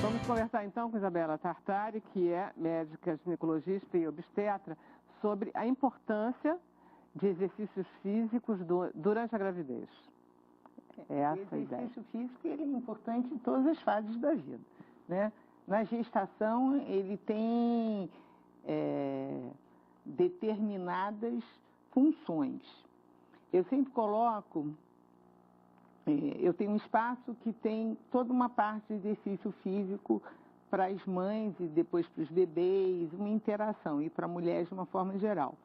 Vamos conversar então com Isabela Tartari, que é médica ginecologista e obstetra, sobre a importância de exercícios físicos durante a gravidez. É essa a ideia. O exercício físico ele é importante em todas as fases da vida, né? Na gestação, ele tem determinadas funções. Eu sempre coloco, eu tenho um espaço que tem toda uma parte de exercício físico para as mães e depois para os bebês, uma interação, e para mulheres de uma forma geral.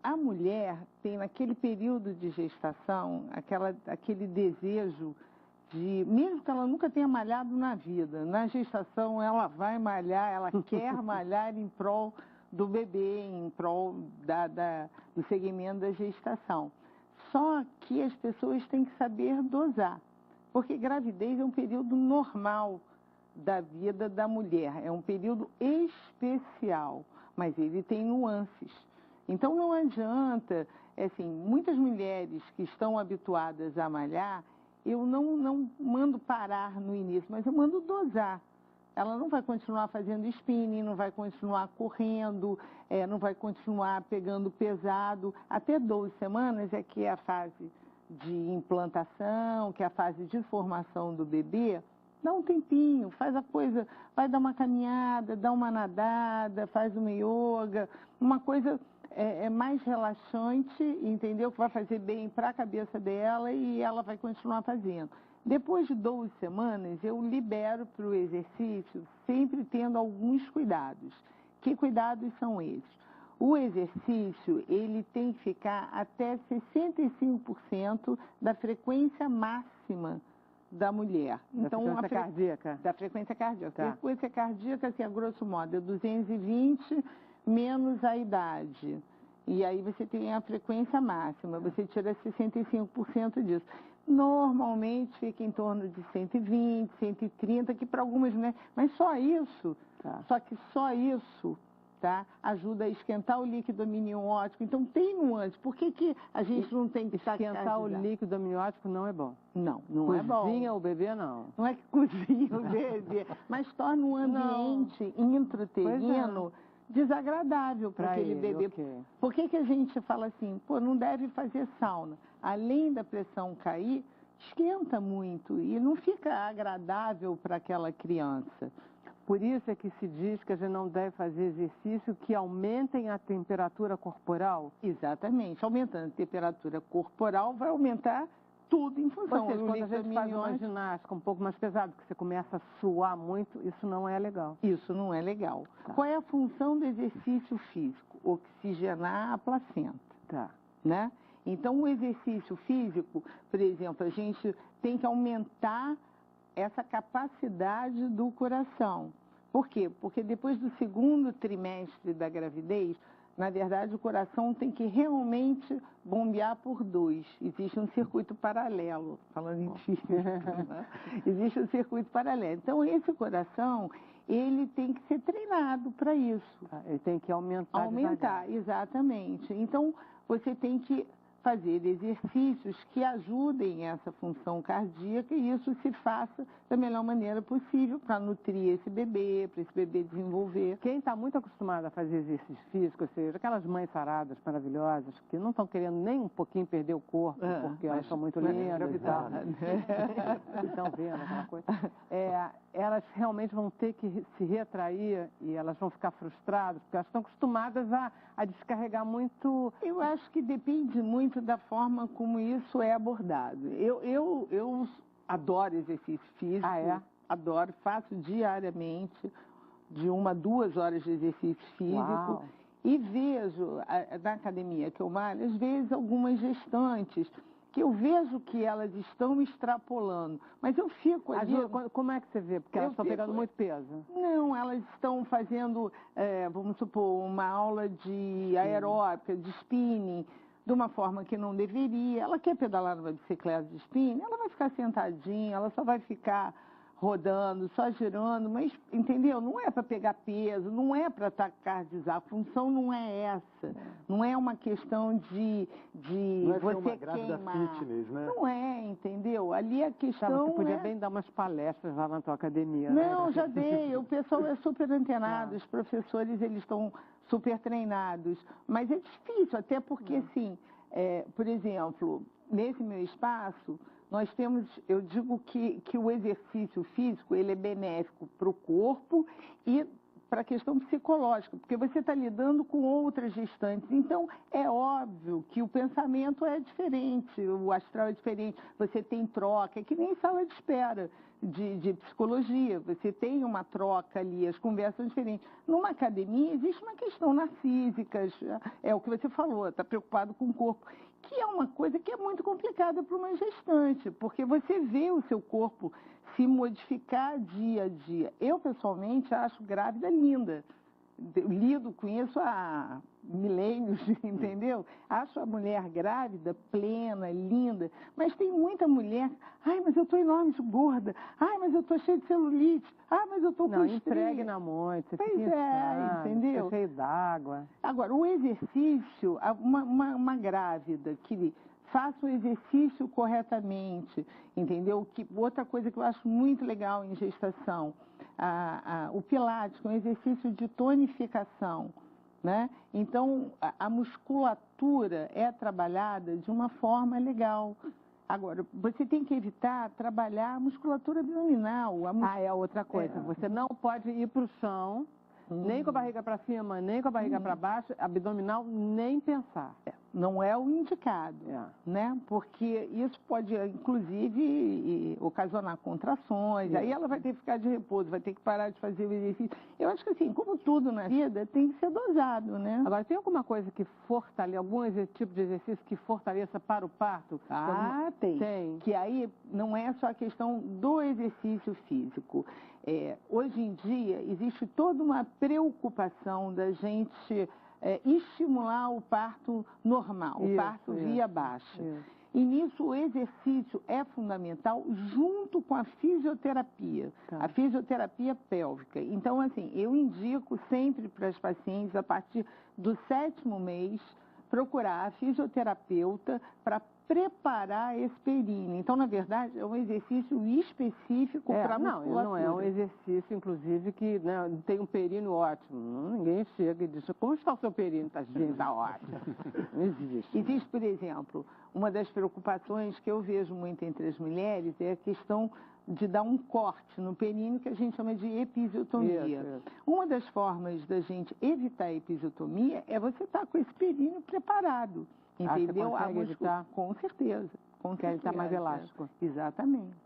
A mulher tem, naquele período de gestação, aquele desejo de, mesmo que ela nunca tenha malhado na vida, na gestação ela vai malhar, ela quer malhar em prol do bebê, em prol do segmento da gestação. Só que as pessoas têm que saber dosar, porque gravidez é um período normal da vida da mulher, é um período especial, mas ele tem nuances. Então não adianta, assim, muitas mulheres que estão habituadas a malhar, eu não mando parar no início, mas eu mando dosar. Ela não vai continuar fazendo spinning, não vai continuar correndo, não vai continuar pegando pesado. Até 12 semanas é que é a fase de implantação, que é a fase de formação do bebê. Dá um tempinho, faz a coisa, vai dar uma caminhada, dá uma nadada, faz uma yoga, uma coisa mais relaxante, entendeu? Que vai fazer bem para a cabeça dela e ela vai continuar fazendo. Depois de 12 semanas, eu libero para o exercício, sempre tendo alguns cuidados. Que cuidados são esses? O exercício, ele tem que ficar até 65% da frequência máxima da mulher. Então, da frequência cardíaca? Da frequência cardíaca. Tá. A frequência cardíaca, assim, a grosso modo, é 220 menos a idade. E aí você tem a frequência máxima, você tira 65% disso. Normalmente fica em torno de 120, 130, que para algumas mulheres, mas só isso, só que só isso, tá, ajuda a esquentar o líquido amniótico. Então tem nuances. Por que a gente não tem que esquentar o líquido amniótico não é bom? Não é bom. Cozinha o bebê, não. Não é que cozinha o bebê, mas torna um ambiente intrauterino desagradável para aquele bebê. Okay. Por que a gente fala assim, pô, não deve fazer sauna? Além da pressão cair, esquenta muito e não fica agradável para aquela criança. Por isso é que se diz que a gente não deve fazer exercício que aumentem a temperatura corporal? Exatamente. Aumentando a temperatura corporal vai aumentar tudo em função. Ou seja, quando a gente faz uma ginástica um pouco mais pesada, que você começa a suar muito, isso não é legal. Isso não é legal. Tá. Qual é a função do exercício físico? Oxigenar a placenta. Tá. Né? Então, o exercício físico, por exemplo, a gente tem que aumentar essa capacidade do coração. Por quê? Porque depois do segundo trimestre da gravidez, na verdade, o coração tem que realmente bombear por dois. Existe um circuito paralelo, falando em física, né? Existe um circuito paralelo. Então, esse coração, ele tem que ser treinado para isso. Ele tem que aumentar. Aumentar, exatamente. Então, você tem que fazer exercícios que ajudem essa função cardíaca e isso se faça da melhor maneira possível para nutrir esse bebê, para esse bebê desenvolver. Quem está muito acostumado a fazer exercício físico, ou seja, aquelas mães saradas maravilhosas que não estão querendo nem um pouquinho perder o corpo, porque elas são muito lindas e tal, estão vendo aquela coisa, elas realmente vão ter que se retrair e elas vão ficar frustradas, porque elas estão acostumadas a descarregar muito. Eu acho que depende muito da forma como isso é abordado. Eu adoro exercício físico, adoro, faço diariamente de 1 a 2 horas de exercício físico. Uau. E vejo, na academia que eu malho, às vezes algumas gestantes, que eu vejo que elas estão extrapolando, mas eu fico ali... Como é que você vê? Porque elas estão pegando muito peso. Não, elas estão fazendo, vamos supor, uma aula de aeróbica, de spinning, de uma forma que não deveria. Ela quer pedalar numa bicicleta de spinning, ela vai ficar sentadinha, ela só vai ficar rodando, só girando, mas, entendeu? Não é para pegar peso, não é para cardializar, a função não é essa. Não é uma questão de não é você uma grávida queimar. fitness, né? Não é, entendeu? Ali a questão Você podia bem dar umas palestras lá na tua academia, Não, né? já dei. O pessoal é super antenado, os professores, eles estão super treinados. Mas é difícil, até porque, assim, por exemplo, nesse meu espaço, nós temos, eu digo que o exercício físico, ele é benéfico para o corpo e para a questão psicológica, porque você está lidando com outras gestantes. Então, é óbvio que o pensamento é diferente, o astral é diferente, você tem troca, é que nem sala de espera de psicologia, você tem uma troca ali, as conversas são diferentes. Numa academia, existe uma questão narcísica, é o que você falou, está preocupado com o corpo, que é uma coisa que é muito complicada para uma gestante, porque você vê o seu corpo se modificar dia a dia. Eu, pessoalmente, acho grávida linda. Conheço há milênios, entendeu? Acho a mulher grávida, plena, linda, mas tem muita mulher, ai, mas eu estou enorme, gorda, ai, mas eu estou cheia de celulite, ai, mas eu estou com estria. Impregna muito, você pois fica inchado, entendeu? fica cheio d'água. Agora, o exercício, uma grávida que faça o exercício corretamente, entendeu? Outra coisa que eu acho muito legal em gestação, o Pilates, que é um exercício de tonificação, né? Então, a musculatura é trabalhada de uma forma legal. Agora, você tem que evitar trabalhar a musculatura abdominal. É outra coisa. Você não pode ir para o chão, nem com a barriga para cima, nem com a barriga para baixo, abdominal, nem pensar. Não é o indicado, né? Porque isso pode, inclusive, ocasionar contrações. Aí ela vai ter que ficar de repouso, vai ter que parar de fazer o exercício. Eu acho que, assim, como tudo na vida, tem que ser dosado, né? Agora, tem alguma coisa que fortaleça, algum tipo de exercício que fortaleça para o parto? Tem. Que aí não é só a questão do exercício físico. Hoje em dia, existe toda uma preocupação da gente estimular o parto normal, o parto via baixa. E nisso o exercício é fundamental junto com a fisioterapia, a fisioterapia pélvica. Então, assim, eu indico sempre para as pacientes, a partir do 7º mês, procurar a fisioterapeuta para preparar esse períneo. Então, na verdade, é um exercício específico para a musculatura. Não é um exercício, inclusive, que tem um períneo ótimo. Ninguém chega e diz, como está o seu períneo? Está ótimo. Não existe. Existe, por exemplo, uma das preocupações que eu vejo muito entre as mulheres é a questão de dar um corte no períneo, que a gente chama de episiotomia. Uma das formas da gente evitar a episiotomia é você estar com esse períneo preparado. Entendeu? Você consegue evitar? Com certeza. Porque ele está mais elástico. Exatamente.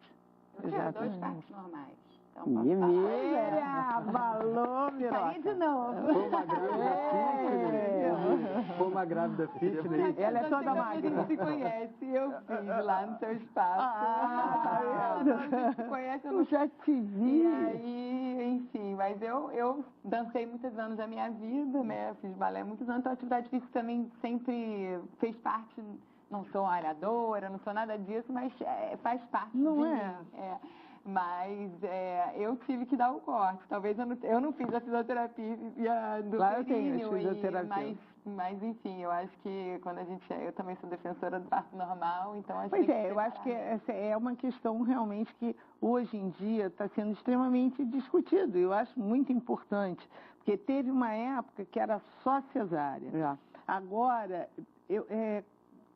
Dois partos normais. Então, Falou, Miroca. De novo. Foi uma grávida fitness. Ela é toda magra. A gente se conhece, eu fiz lá no seu espaço. A gente se conhece, eu já te vi. E aí, enfim, mas eu dancei muitos anos da minha vida, né? Fiz balé muitos anos, então a atividade física também sempre fez parte. Não sou malhadora, não sou nada disso, mas faz parte não de é? mim. Mas eu tive que dar o corte. Talvez eu não fiz a fisioterapia do lá períneo. Eu tenho fisioterapia. Mas, enfim, eu acho que quando a gente... Eu também sou defensora do parto normal, então acho que eu acho que essa é uma questão realmente que hoje em dia está sendo extremamente discutido. Eu acho muito importante, porque teve uma época que era só cesárea. Agora,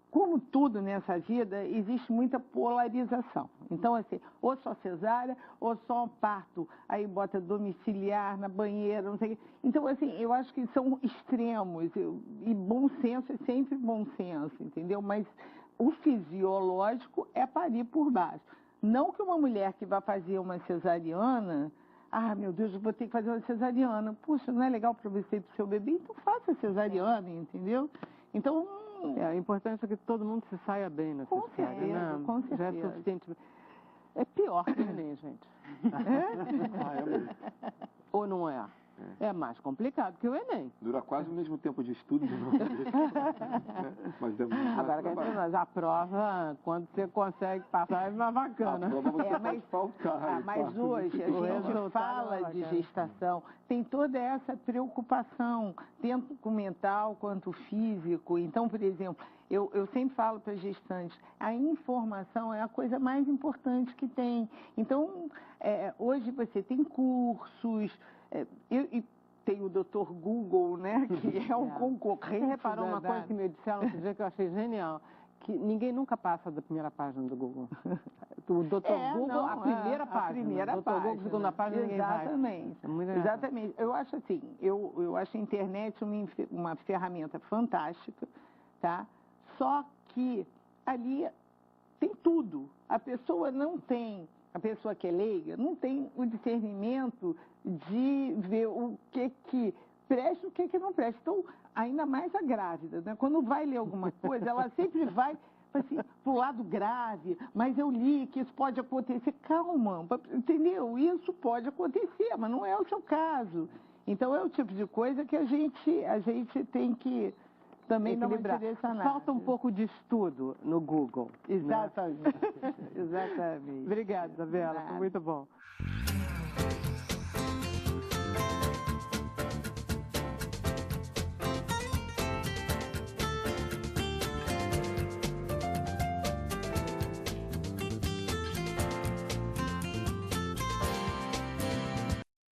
como tudo nessa vida, existe muita polarização. Então, assim, ou só cesárea, ou só parto. Aí bota domiciliar na banheira, não sei o quê. Então, assim, eu acho que são extremos. E bom senso é sempre bom senso, entendeu? Mas o fisiológico é parir por baixo. Não que uma mulher que vai fazer uma cesariana... meu Deus, eu vou ter que fazer uma cesariana. Puxa, não é legal para você e para o seu bebê? Então faça cesariana, entendeu? Então... o importante é que todo mundo se saia bem nessa história, né? Com certeza. Já é suficiente. É pior que o neném, gente. Ou não é? É mais complicado que o Enem. Dura quase o mesmo tempo de estudo. Mas agora, que nós, a prova, quando você consegue passar, é mais bacana. A prova você pode faltar. Mas hoje, a gente fala de gestação, tem toda essa preocupação, tanto com o mental quanto o físico. Então, por exemplo, eu sempre falo para gestantes, a informação é a coisa mais importante que tem. Então, hoje você tem cursos, tem o Dr. Google, né, que é um concorrente. Você reparou uma coisa que me disseram outro dia que eu achei genial? Que ninguém nunca passa da primeira página do Google. O Dr. Google, a primeira página. O Dr. Google, a segunda página, ninguém vai. Exatamente. Eu acho assim, eu acho a internet uma ferramenta fantástica, tá? Só que ali tem tudo. A pessoa que é leiga, não tem o discernimento de ver o que presta e o que não presta. Então, ainda mais a grávida, né? Quando vai ler alguma coisa, ela sempre vai assim, pro lado grave, mas eu li que isso pode acontecer. Calma, entendeu? Isso pode acontecer, mas não é o seu caso. Então, é o tipo de coisa que a gente tem que também equilibrar. Falta um pouco de estudo no Google. Exatamente. Exatamente. Obrigada, Isabela. Foi muito bom.